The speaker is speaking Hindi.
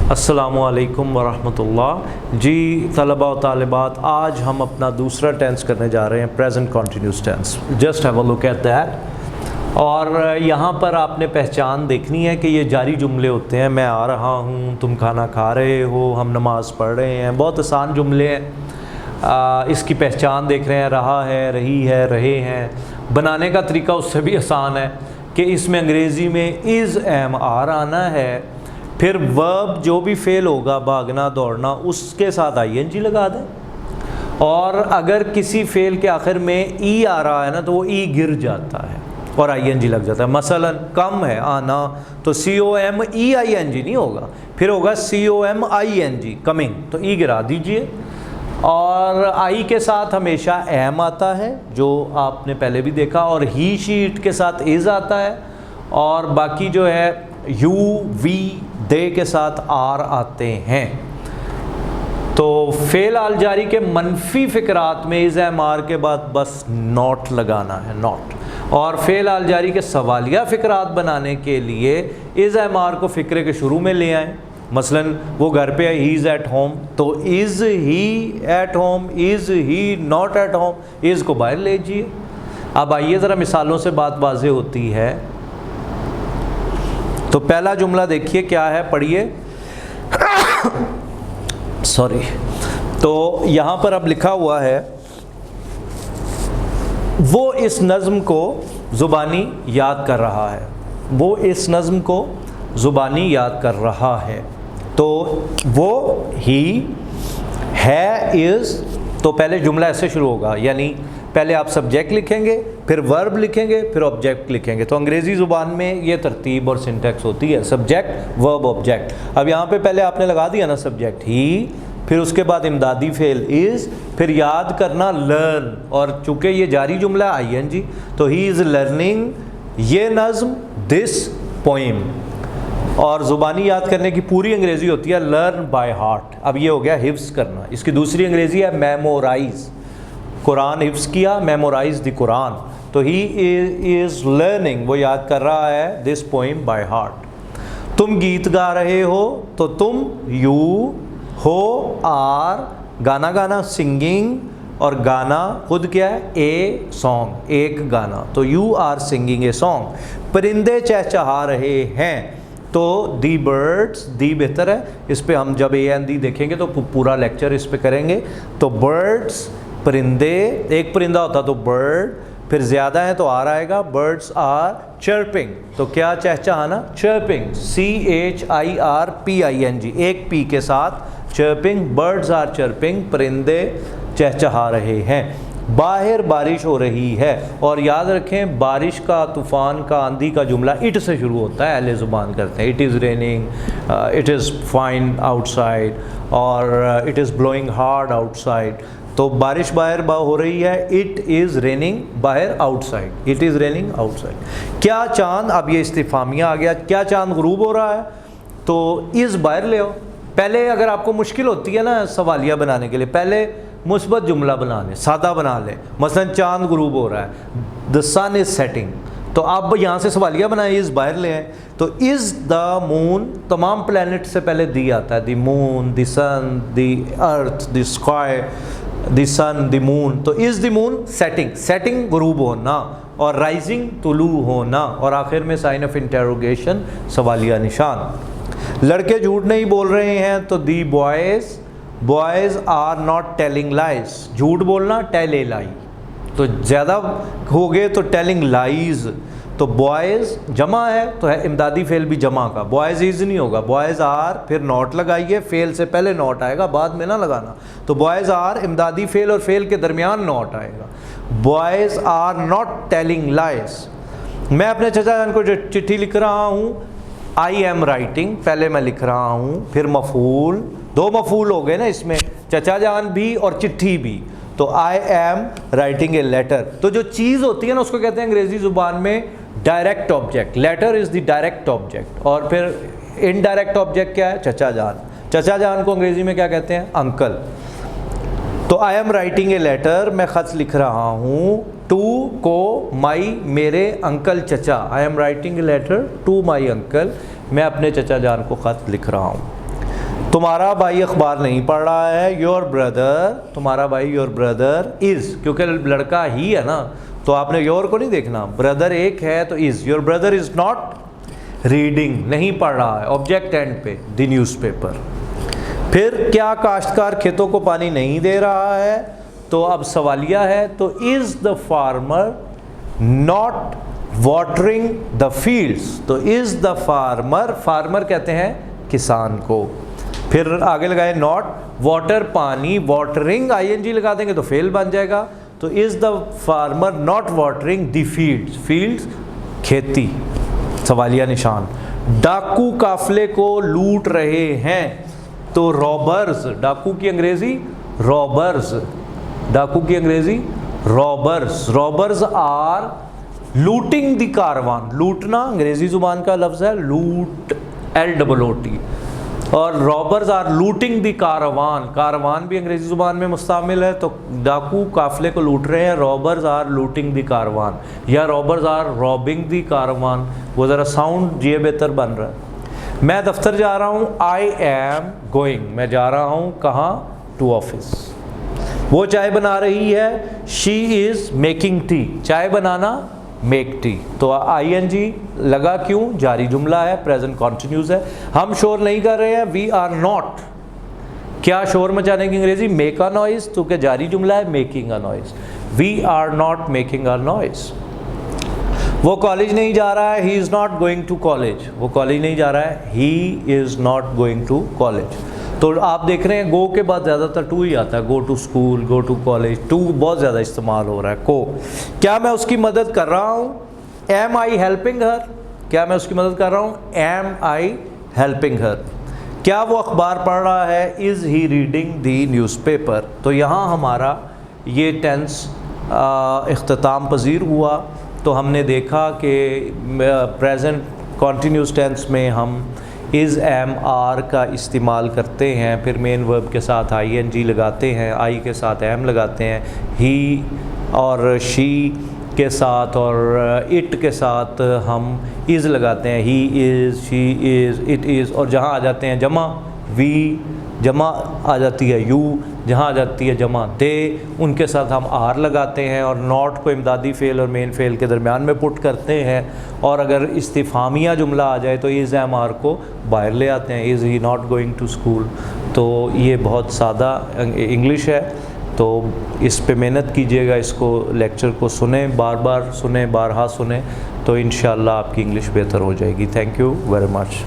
अस्सलामुअलैकुम वरहमतुल्लाह। जी तलबा और तालिबात, आज हम अपना दूसरा टेंस करने जा रहे हैं, present continuous tense. Just have a look at that. और यहाँ पर आपने पहचान देखनी है कि ये जारी जुमले होते हैं। मैं आ रहा हूँ, तुम खाना खा रहे हो, हम नमाज़ पढ़ रहे हैं। बहुत आसान जुमले हैं। इसकी पहचान देख रहे हैं, रहा है, रही है, रहे हैं। बनाने का तरीका उससे भी आसान है कि इसमें अंग्रेज़ी में इज़ एम आर आना है, फिर वर्ब जो भी फेल होगा, भागना दौड़ना, उसके साथ आईएनजी लगा दें। और अगर किसी फेल के आखिर में ई आ रहा है ना, तो वो ई गिर जाता है और आईएनजी लग जाता है। मसलन कम है आना, तो COMEING नहीं होगा, फिर होगा COMING, कमिंग, तो ई गिरा दीजिए। और आई के साथ हमेशा एम आता है, जो आपने पहले भी देखा, और ही शी इट के साथ इज़ आता है, और बाकी जो है यू वी दे के साथ आर आते हैं। तो फेल आल जारी के मनफी फ़िक्रात में इज़ एम आर के बाद बस नॉट लगाना है, नॉट। और फेल आल जारी के सवालिया फ़िक्रात बनाने के लिए इज़ एम आर को फ़िक्रे के शुरू में ले आएँ। मसलन वो घर पे है, ही इज़ एट होम, तो is he at home, is he not at home, is को बाहर लीजिए। अब आइए ज़रा मिसालों से बात वाज़ेह होती है। तो पहला जुमला देखिए क्या है, पढ़िए। सॉरी। तो यहाँ पर अब लिखा हुआ है, वो इस नज़्म को ज़ुबानी याद कर रहा है। वो इस नज़्म को ज़ुबानी याद कर रहा है। तो वो ही है, इज़, तो पहले जुमला ऐसे शुरू होगा, यानी पहले आप सब्जेक्ट लिखेंगे, फिर वर्ब लिखेंगे, फिर ऑब्जेक्ट लिखेंगे। तो अंग्रेज़ी ज़ुबान में ये तरतीब और सिंटैक्स होती है, सब्जेक्ट वर्ब ऑब्जेक्ट। अब यहाँ पे पहले आपने लगा दिया ना सब्जेक्ट ही, फिर उसके बाद इमदादी फेल इज़, फिर याद करना लर्न, और चूँकि ये जारी जुमला ING, तो ही इज़ लर्निंग ये नज़्म, दिस पोइम। और ज़ुबानी याद करने की पूरी अंग्रेज़ी होती है लर्न बाय हार्ट। अब ये हो गया हिफ्ज़ करना। इसकी दूसरी अंग्रेज़ी है मेमोराइज़। कुरान हिफ्ज़ किया, मेमोराइज़ द कुरान। तो ही इज़ लर्निंग, वो याद कर रहा है दिस पोइम बाय हार्ट। तुम गीत गा रहे हो, तो तुम यू हो, आर, गाना गाना सिंगिंग, और गाना खुद क्या है, ए सॉन्ग, एक गाना, तो you are singing a song. परिंदे चहचहा रहे हैं, तो दी बर्ड्स, दी बेहतर है, इस पे हम जब AND देखेंगे तो पूरा लेक्चर इस पे करेंगे। तो बर्ड्स, परिंदे, एक परिंदा होता तो बर्ड, फिर ज़्यादा है तो आर आएगा, बर्ड्स आर चर्पिंग, तो क्या चहचहाना, चर्पिंग, CHIRPING, एक पी के साथ चर्पिंग, बर्ड्स आर चर्पिंग, परिंदे चहचहा रहे हैं। बाहर बारिश हो रही है, और याद रखें बारिश का, तूफ़ान का, आंधी का जुमला इट से शुरू होता है, अहले ज़ुबान करते हैं। It is raining, it is fine outside, और it is blowing hard outside. तो बारिश बाहर हो रही है, इट इज़ रेनिंग बाहर outside, it is raining outside. क्या चांद, अब ये इस्तिफामिया आ गया, क्या चांद गुरूब हो रहा है, तो इज़ बाहर ले आओ। पहले अगर आपको मुश्किल होती है ना सवालिया बनाने के लिए, पहले मुस्बत जुमला बना लें, सादा बना लें। मसलन चांद गुरूब हो रहा है, द सन इज़ सेटिंग, तो आप यहाँ से सवालिया बनाए, इज़ बाहर ले आए। तो इज़ द मून, तमाम प्लैनेट से पहले दी आता है, the moon, the sun, the earth, the sky, the sun, the moon. तो is the moon setting, setting गुरूब होना, और राइजिंग तुलू होना, और आखिर में साइन ऑफ इंटेरोगेशन, सवालिया निशान। लड़के झूठ नहीं बोल रहे हैं, तो the boys are not telling lies, झूठ बोलना टेल ए लाई, तो ज़्यादा हो गए तो टेलिंग लाइज। तो बॉयज़ जमा है, तो है इमदादी फेल भी जमा का, बॉयज़ इज़ नहीं होगा, बॉयज़ आर, फिर नॉट लगाइए, फेल से पहले नॉट आएगा, बाद में ना लगाना। तो बॉयज़ आर, इमदादी फेल और फेल के दरमियान नॉट आएगा। Boys are not telling lies. मैं अपने चचा जान को जो चिट्ठी लिख रहा हूँ, आई एम राइटिंग, पहले मैं लिख रहा हूँ, फिर मफूल, दो मफूल हो गए ना इसमें, चचा जान भी और चिट्ठी भी। तो I am writing a letter. तो जो चीज़ होती है ना, उसको कहते हैं अंग्रेज़ी ज़ुबान में direct object. Letter is the direct object, और फिर इनडायरेक्ट ऑब्जेक्ट क्या है, चचा जान। चचा जान को अंग्रेज़ी में क्या कहते हैं, अंकल। तो I am writing a letter, मैं ख़त लिख रहा हूँ, टू को माई, मेरे अंकल चचा। I am writing a letter to my uncle, मैं अपने चचा जान को ख़त लिख रहा हूँ। तुम्हारा भाई अखबार नहीं पढ़ रहा है, योर ब्रदर, तुम्हारा भाई योर ब्रदर इज़, क्योंकि लड़का ही है ना तो आपने योर को नहीं देखना, ब्रदर एक है तो is, your brother is not reading, नहीं पढ़ रहा है, ऑब्जेक्ट एंड पे, द न्यूज़पेपर। फिर क्या काश्तकार खेतों को पानी नहीं दे रहा है, तो अब सवालिया है, तो is the farmer not watering the fields, तो इज़ द फार्मर, फार्मर कहते हैं किसान को। फिर आगे लगाए नॉट वाटर पानी, वाटरिंग आईएनजी लगा देंगे तो फेल बन जाएगा, तो is the farmer not watering the fields, fields खेती, सवालिया निशान। डाकू काफले को लूट रहे हैं, तो रॉबर्स, डाकू की अंग्रेजी रॉबर्स, डाकू की अंग्रेजी robbers, robbers are looting the caravan, लूटना अंग्रेजी जुबान का लफ्ज़ है लूट, LOOT, और robbers are looting the caravan, caravan भी अंग्रेजी जुबान में मुस्तामिल है, तो डाकू काफले को लूट रहे हैं, robbers are looting the Karwan, या robbers are robbing the Karwan, वो ज़रा साउंड ये बेहतर बन रहा है। मैं दफ्तर जा रहा हूँ, आई एम गोइंग, मैं जा रहा हूँ कहाँ, टू ऑफिस। वो चाय बना रही है, शी इज़ मेकिंग टी, चाय बनाना मेक टी, तो ING लगा क्यों, जारी जुमला है, प्रेजेंट कॉन्टिन्यूस है। हम शोर नहीं कर रहे हैं, वी आर नॉट, क्या शोर मचाने की अंग्रेजी मेक अ नॉइज, तो क्या जारी जुमला है making a noise, we are not making a noise. वो कॉलेज नहीं जा रहा है, he is not going to college, वो कॉलेज नहीं जा रहा है, he is not going to college. तो आप देख रहे हैं गो के बाद ज़्यादातर टू ही आता है, go to school, go to college, to बहुत ज़्यादा इस्तेमाल हो रहा है। को, क्या मैं उसकी मदद कर रहा हूँ, एम आई हेल्पिंग हर, क्या मैं उसकी मदद कर रहा हूँ, एम आई हेल्पिंग हर। क्या वो अखबार पढ़ रहा है, is he reading the newspaper. तो यहाँ हमारा ये टेंस इख्तिताम पजीर हुआ। तो हमने देखा कि प्रेजेंट कॉन्टीन्यूस टेंस में हम इज़ एम आर का इस्तेमाल करते हैं, फिर मेन वर्ब के साथ ING लगाते हैं, आई के साथ एम लगाते हैं, ही और शी के साथ और इट के साथ हम इज़ लगाते हैं, he is, she is, it is, और जहाँ आ जाते हैं जमा, वी, जमा आ जाती है यू, जहाँ आ जाती है जमा दे, उनके साथ हम आर लगाते हैं और नॉट को इमदादी फ़ेल और मेन फ़ेल के दरमियान में पुट करते हैं। और अगर इस्तिफ़ामिया जुमला आ जाए तो इज़ एम आर को बाहर ले आते हैं, is he not going to school. तो ये बहुत सादा इंग्लिश है, तो इस पे मेहनत कीजिएगा, इसको लेक्चर को सुने, बार बार सुने, बारहा सुने, तो इंशाअल्लाह आपकी इंग्लिश बेहतर हो जाएगी। Thank you very much.